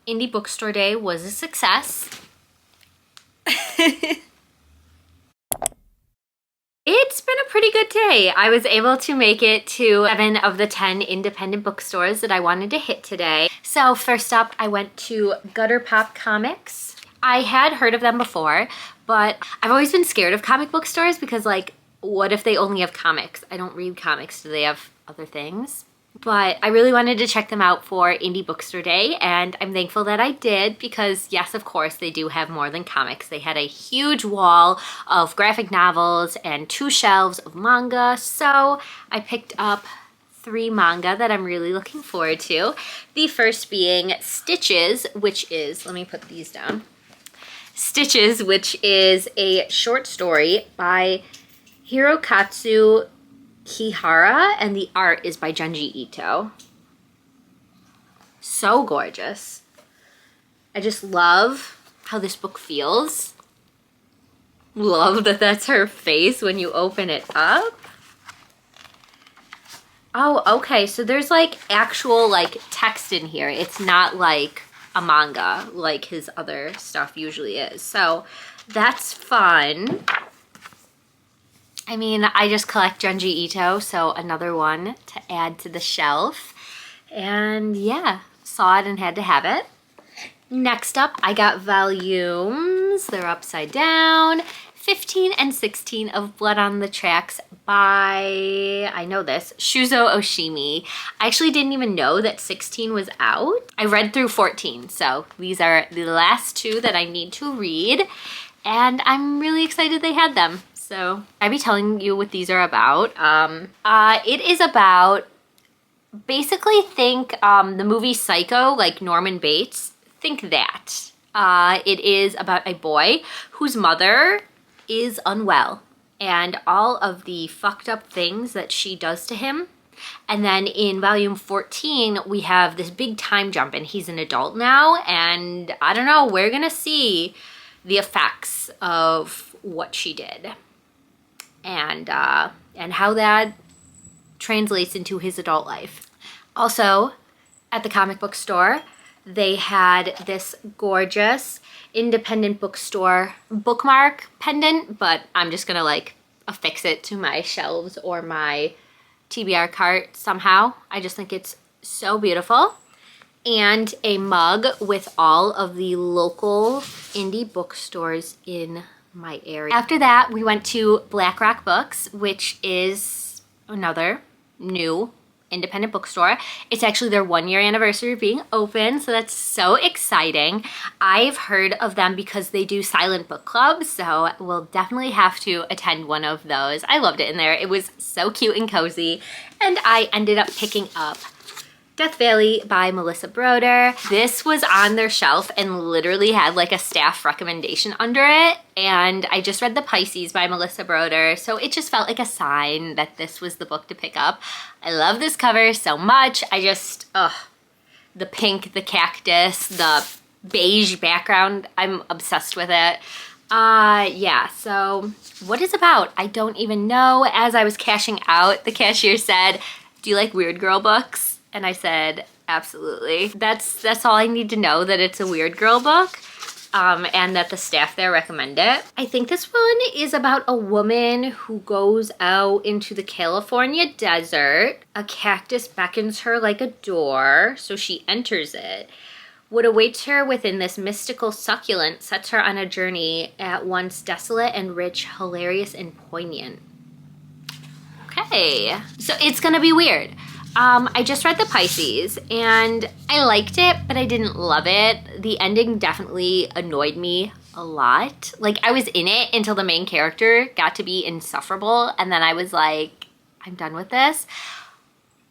Indie Bookstore Day was a success. It's been a pretty good day. I was able to make it to 7 of the 10 independent bookstores that I wanted to hit today. So first up, I went to Gutter Pop Comics. I had heard of them before, but I've always been scared of comic book stores because, like, what if they only have comics? I don't read comics. Do they have other things? But I really wanted to check them out for Indie Bookstore Day, and I'm thankful that I did because, yes, of course, they do have more than comics. They had a huge wall of graphic novels and 2 shelves of manga, so I picked up 3 manga that I'm really looking forward to. The first being Stitches, which is, let me put these down. Stitches, which is a short story by Hirokatsu Kihara, and the art is by Junji Ito. So gorgeous. I just love how this book feels. Love that that's her face when you open it up. Oh, okay, so there's like actual like text in here. It's not like a manga like his other stuff usually is. So that's fun. I mean, I just collect Junji Ito, so another one to add to the shelf. And yeah, saw it and had to have it. Next up, I got volumes. They're upside down. 15 and 16 of Blood on the Tracks by, I know this, Shuzo Oshimi. I actually didn't even know that 16 was out. I read through 14, so these are the last 2 that I need to read. And I'm really excited they had them. So I'll be telling you what these are about. It is about, basically think the movie Psycho, like Norman Bates. Think that. It is about a boy whose mother is unwell and all of the fucked up things that she does to him. And then in volume 14, we have this big time jump and he's an adult now. And I don't know, we're gonna see the effects of what she did. And how that translates into his adult life. Also, at the comic book store, they had this gorgeous independent bookstore bookmark pendant, but I'm just gonna like affix it to my shelves or my TBR cart somehow. I just think it's so beautiful. And a mug with all of the local indie bookstores in my area. After that, we went to Black Rock Books, which is another new independent bookstore. It's actually their 1-year anniversary of being open, so that's so exciting. I've heard of them because they do silent book clubs, so we'll definitely have to attend one of those. I loved it in there. It was so cute and cozy, and I ended up picking up Death Valley by Melissa Broder. This was on their shelf and literally had like a staff recommendation under it. And I just read The Pisces by Melissa Broder, so it just felt like a sign that this was the book to pick up. I love this cover so much. I just, the pink, the cactus, the beige background, I'm obsessed with it. Yeah, so what it's about, I don't even know. As I was cashing out, the cashier said, "Do you like weird girl books?" And I said, absolutely. That's all I need to know, that it's a weird girl book, and that the staff there recommend it. I think this one is about a woman who goes out into the California desert. A cactus beckons her like a door, so she enters it. What awaits her within this mystical succulent sets her on a journey at once desolate and rich, hilarious and poignant. Okay, so it's gonna be weird. I just read The Pisces and I liked it, but I didn't love it. The ending definitely annoyed me a lot. Like, I was in it until the main character got to be insufferable, and then I was like, I'm done with this.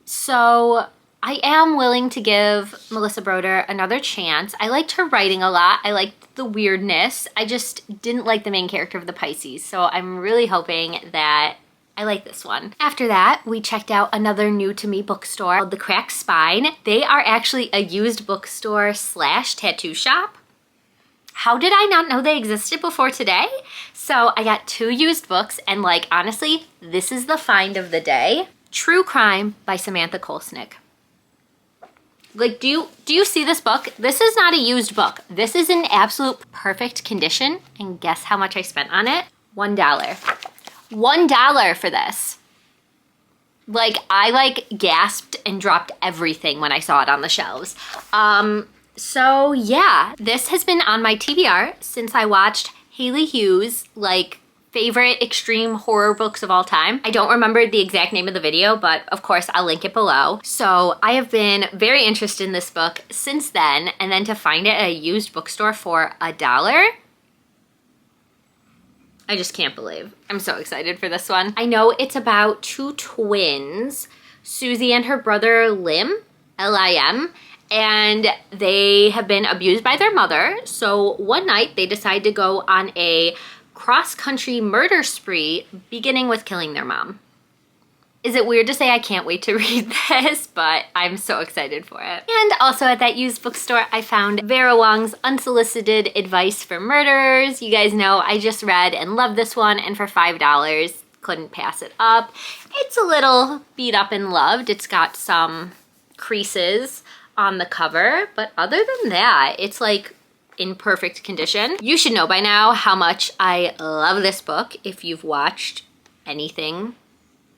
So I am willing to give Melissa Broder another chance. I liked her writing a lot. I liked the weirdness. I just didn't like the main character of The Pisces. So I'm really hoping that I like this one. After that, we checked out another new to me bookstore called The Cracked Spine. They are actually a used bookstore / tattoo shop. How did I not know they existed before today? So I got 2 used books, and like, honestly, this is the find of the day. True Crime by Samantha Kolsnick. Like, do you see this book? This is not a used book. This is in absolute perfect condition. And guess how much I spent on it? $1. $1 for this. Like, I like gasped and dropped everything when I saw it on the shelves. So yeah, this has been on my TBR since I watched Haley Hughes, like, favorite extreme horror books of all time. I don't remember the exact name of the video, but of course I'll link it below. So I have been very interested in this book since then, and then to find it at a used bookstore for $1, I just can't believe. I'm so excited for this one. I know it's about two twins, Susie and her brother Lim, L-I-M, and they have been abused by their mother. So one night they decide to go on a cross-country murder spree, beginning with killing their mom. Is it weird to say I can't wait to read this, but I'm so excited for it. And also at that used bookstore, I found Vera Wong's Unsolicited Advice for Murderers. You guys know I just read and loved this one, and for $5, couldn't pass it up. It's a little beat up and loved. It's got some creases on the cover, but other than that, it's like in perfect condition. You should know by now how much I love this book if you've watched anything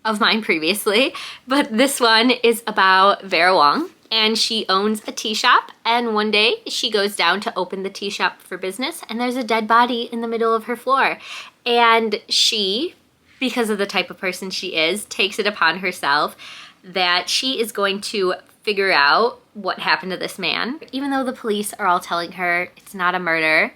of mine previously, but this one is about Vera Wong, and she owns a tea shop, and one day she goes down to open the tea shop for business, and there's a dead body in the middle of her floor, and she, because of the type of person she is, takes it upon herself that she is going to figure out what happened to this man, even though the police are all telling her it's not a murder.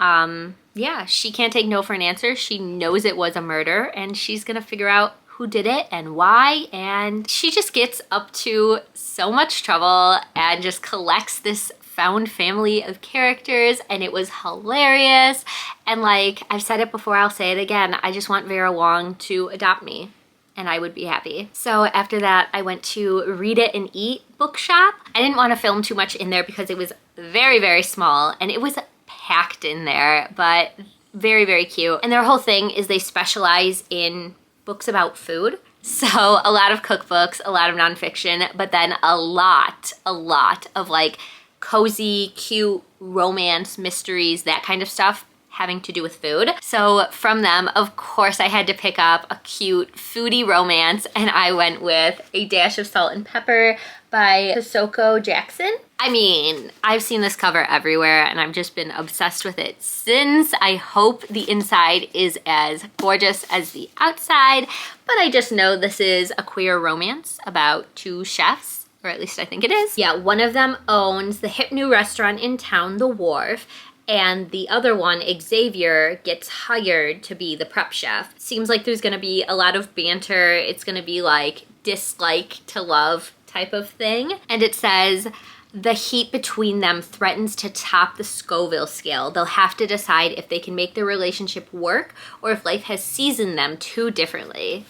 Yeah, she can't take no for an answer. She knows it was a murder, and she's gonna figure out who did it and why, and she just gets up to so much trouble and just collects this found family of characters, and it was hilarious. And like I've said it before, I'll say it again, I just want Vera Wong to adopt me, and I would be happy. So after that, I went to Read It and Eat bookshop. I didn't want to film too much in there because it was very, very small, and it was packed in there, but very, very cute. And their whole thing is they specialize in books about food. So a lot of cookbooks, a lot of nonfiction, but then a lot of like cozy, cute romance, mysteries, that kind of stuff having to do with food. So from them, of course, I had to pick up a cute foodie romance, and I went with A Dash of Salt and Pepper by Hisoko Jackson. I mean, I've seen this cover everywhere, and I've just been obsessed with it since. I hope the inside is as gorgeous as the outside, but I just know this is a queer romance about two chefs, or at least I think it is. Yeah, one of them owns the hip new restaurant in town, The Wharf, and the other one, Xavier, gets hired to be the prep chef. Seems like there's gonna be a lot of banter. It's gonna be like dislike to love type of thing. And it says, the heat between them threatens to top the Scoville scale. They'll have to decide if they can make their relationship work or if life has seasoned them too differently.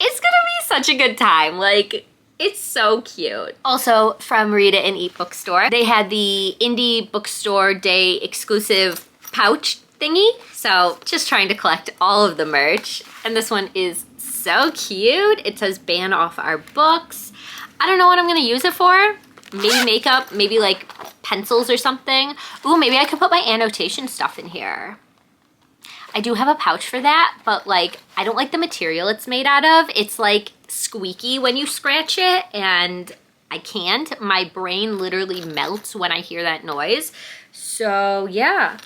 It's gonna be such a good time. Like, it's so cute. Also, from Read It and Eat Bookstore, they had the Indie Bookstore Day exclusive pouch thingy. So just trying to collect all of the merch. And this one is so cute. It says ban off our books. I don't know what I'm gonna use it for. Maybe makeup, maybe like pencils or something. Ooh, maybe I could put my annotation stuff in here. I do have a pouch for that, but like, I don't like the material it's made out of. It's like squeaky when you scratch it, and I can't. My brain literally melts when I hear that noise. So yeah,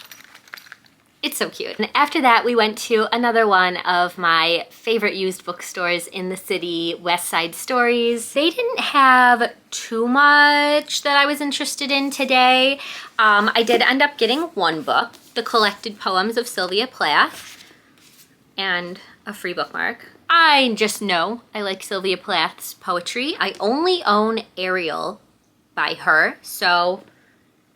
it's so cute. And after that, we went to another one of my favorite used bookstores in the city, West Side Stories. They didn't have too much that I was interested in today. I did end up getting one book, The Collected Poems of Sylvia Plath, and a free bookmark. I just know I like Sylvia Plath's poetry. I only own Ariel by her, so,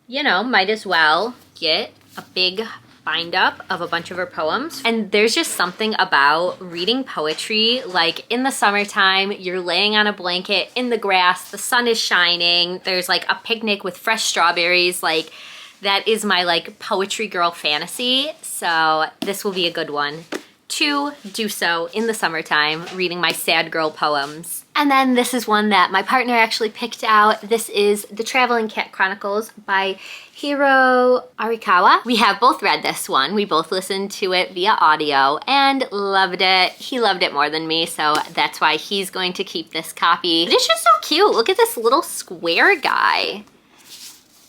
you know, might as well get a big bind up of a bunch of her poems. And there's just something about reading poetry, like in the summertime, you're laying on a blanket in the grass, the sun is shining, there's like a picnic with fresh strawberries, like that is my like poetry girl fantasy. So this will be a good one to do so in the summertime, reading my sad girl poems And then this is one that my partner actually picked out. This is The Traveling Cat Chronicles by Hiro Arikawa. We have both read this one. We both listened to it via audio and loved it. He loved it more than me, so that's why he's going to keep this copy. But it's just so cute. Look at this little square guy.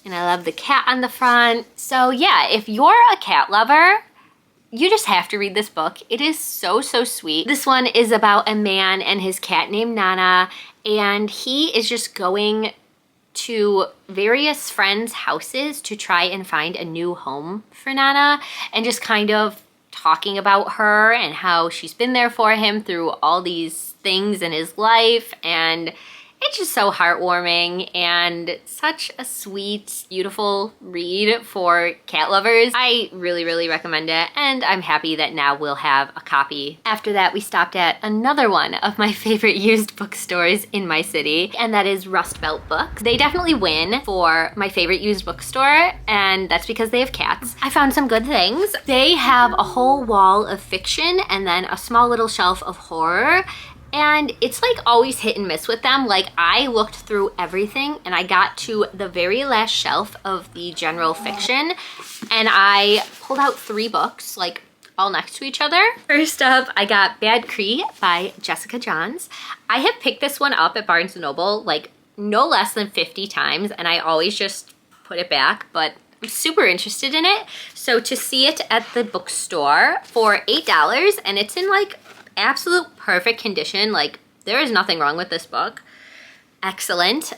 And I love the cat on the front. So yeah, if you're a cat lover, you just have to read this book. It is so, so sweet. This one is about a man and his cat named Nana, and he is just going to various friends' houses to try and find a new home for Nana, and just kind of talking about her and how she's been there for him through all these things in his life. And it's just so heartwarming and such a sweet, beautiful read for cat lovers. I really, really recommend it, and I'm happy that now we'll have a copy. After that, we stopped at another one of my favorite used bookstores in my city, and that is Rust Belt Books. They definitely win for my favorite used bookstore, and that's because they have cats. I found some good things. They have a whole wall of fiction and then a small little shelf of horror. And it's like always hit and miss with them. Like, I looked through everything and I got to the very last shelf of the general fiction, and I pulled out 3 books, like all next to each other. First up, I got Bad Cree by Jessica Johns. I have picked this one up at Barnes & Noble like no less than 50 times, and I always just put it back, but I'm super interested in it. So to see it at the bookstore for $8, and it's in like absolute perfect condition. Like, there is nothing wrong with this book. Excellent.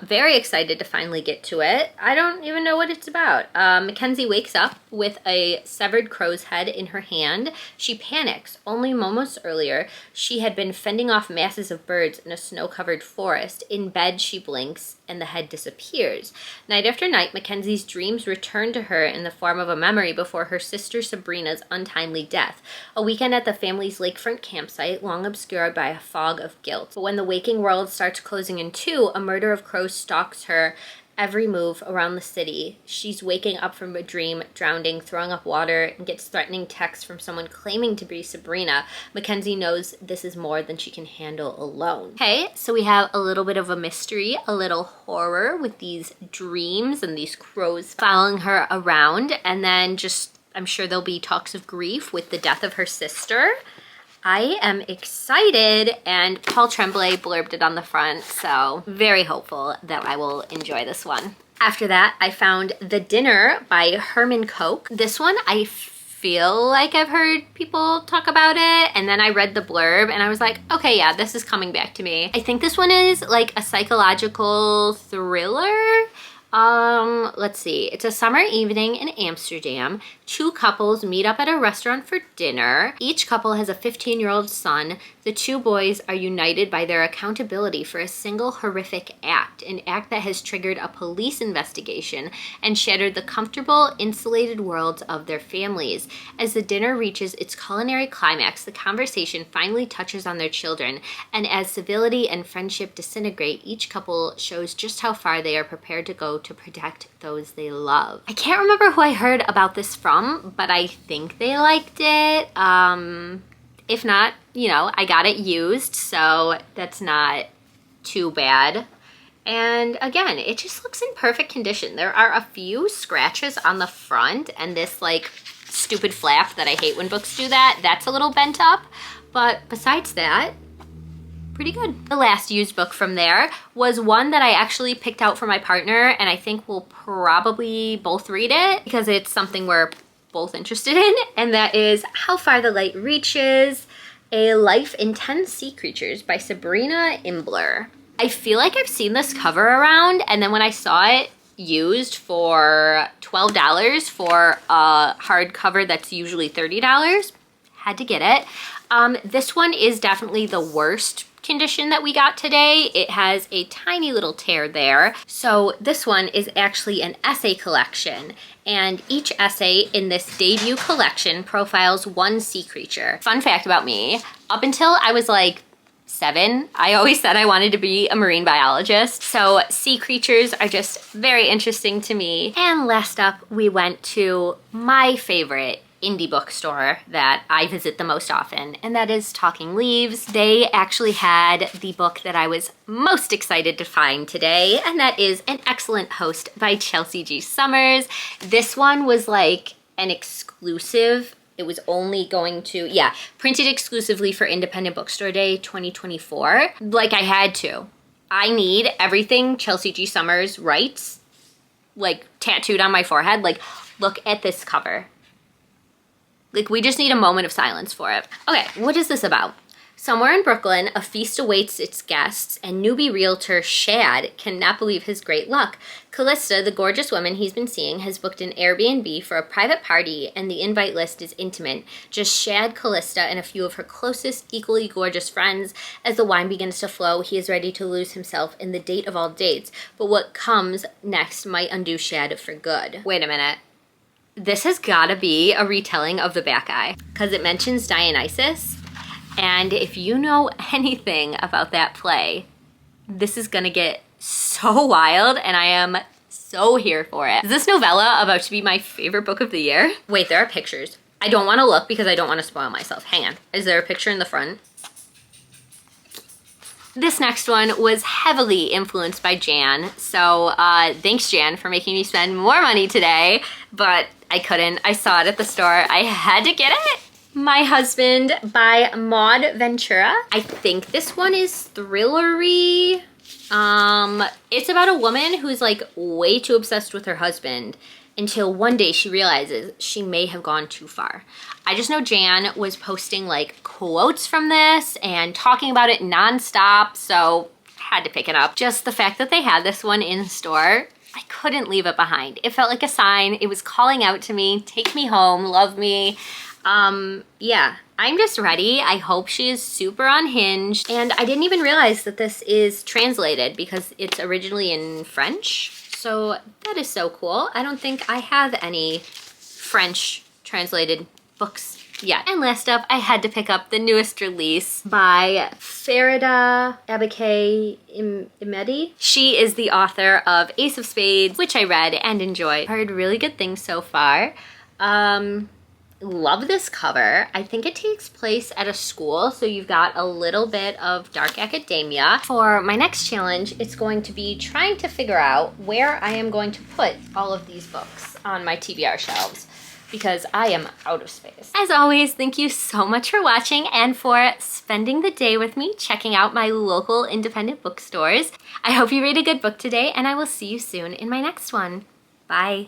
Very excited to finally get to it. I don't even know what it's about. Mackenzie wakes up with a severed crow's head in her hand. She panics. Only moments earlier, she had been fending off masses of birds in a snow-covered forest. In bed, she blinks, and the head disappears. Night after night, Mackenzie's dreams return to her in the form of a memory before her sister Sabrina's untimely death. A weekend at the family's lakefront campsite, long obscured by a fog of guilt. But when the waking world starts closing in two, a murder of crows stalks her every move around the city. She's waking up from a dream, drowning, throwing up water, and gets threatening texts from someone claiming to be Sabrina. Mackenzie knows this is more than she can handle alone. Okay, so we have a little bit of a mystery, a little horror with these dreams and these crows following her around, and then just, I'm sure there'll be talks of grief with the death of her sister. I am excited, and Paul Tremblay blurbed it on the front, so very hopeful that I will enjoy this one. After that, I found The Dinner by Herman Koch. This one, I feel like I've heard people talk about it, and then I read the blurb and I was like, okay, yeah, this is coming back to me. I think this one is like a psychological thriller. Let's see. It's a summer evening in Amsterdam. 2 couples meet up at a restaurant for dinner. Each couple has a 15-year-old son. The 2 boys are united by their accountability for a single horrific act, an act that has triggered a police investigation and shattered the comfortable, insulated worlds of their families. As the dinner reaches its culinary climax, the conversation finally touches on their children, and as civility and friendship disintegrate, each couple shows just how far they are prepared to go to protect those they love. I can't remember who I heard about this from, but I think they liked it. If not, you know, I got it used, so that's not too bad. And again, it just looks in perfect condition. There are a few scratches on the front, and this like stupid flap that I hate when books do that, that's a little bent up. But besides that, pretty good. The last used book from there was one that I actually picked out for my partner, and I think we'll probably both read it because it's something we're both interested in, and that is How Far the Light Reaches, A Life in 10 Sea Creatures by Sabrina Imbler. I feel like I've seen this cover around, and then when I saw it used for $12 for a hardcover that's usually $30, had to get it. This one is definitely the worst condition that we got today. It has a tiny little tear there. So this one is actually an essay collection, and each essay in this debut collection profiles one sea creature. Fun fact about me, up until I was like 7, I always said I wanted to be a marine biologist. So sea creatures are just very interesting to me. And last up, we went to my favorite indie bookstore that I visit the most often, and that is Talking Leaves. They actually had the book that I was most excited to find today, and that is An Excellent Host by Chelsea G. Summers. This one was like an exclusive. It was only going to, printed exclusively for Independent Bookstore Day 2024. Like, I had to. I need everything Chelsea G. Summers writes, like, tattooed on my forehead. Like, look at this cover. Like, we just need a moment of silence for it. Okay, what is this about? Somewhere in Brooklyn, a feast awaits its guests, and newbie realtor Shad cannot believe his great luck. Callista, the gorgeous woman he's been seeing, has booked an Airbnb for a private party, and the invite list is intimate. Just Shad, Callista, and a few of her closest, equally gorgeous friends. As the wine begins to flow, he is ready to lose himself in the date of all dates. But what comes next might undo Shad for good. Wait a minute. This has gotta be a retelling of The Bacchae, because it mentions Dionysus. And if you know anything about that play, this is gonna get so wild, and I am so here for it. Is this novella about to be my favorite book of the year? Wait, there are pictures. I don't wanna look because I don't wanna spoil myself. Hang on, is there a picture in the front? This next one was heavily influenced by Jan, so thanks Jan for making me spend more money today, but I couldn't. I saw it at the store. I had to get it. My Husband by Maud Ventura. I think this one is thrillery. It's about a woman who's like way too obsessed with her husband until one day she realizes she may have gone too far. I just know Jan was posting like quotes from this and talking about it nonstop, so I had to pick it up. Just the fact that they had this one in store, I couldn't leave it behind. It felt like a sign. It was calling out to me, take me home, love me. Yeah, I'm just ready. I hope she is super unhinged. And I didn't even realize that this is translated because it's originally in French. So that is so cool. I don't think I have any French translated books yet. And last up, I had to pick up the newest release by Farida Abike Imedi. She is the author of Ace of Spades, which I read and enjoyed. Heard really good things so far. Love this cover. I think it takes place at a school, so you've got a little bit of dark academia. For my next challenge, it's going to be trying to figure out where I am going to put all of these books on my TBR shelves, because I am out of space. As always, thank you so much for watching and for spending the day with me checking out my local independent bookstores. I hope you read a good book today, and I will see you soon in my next one. Bye.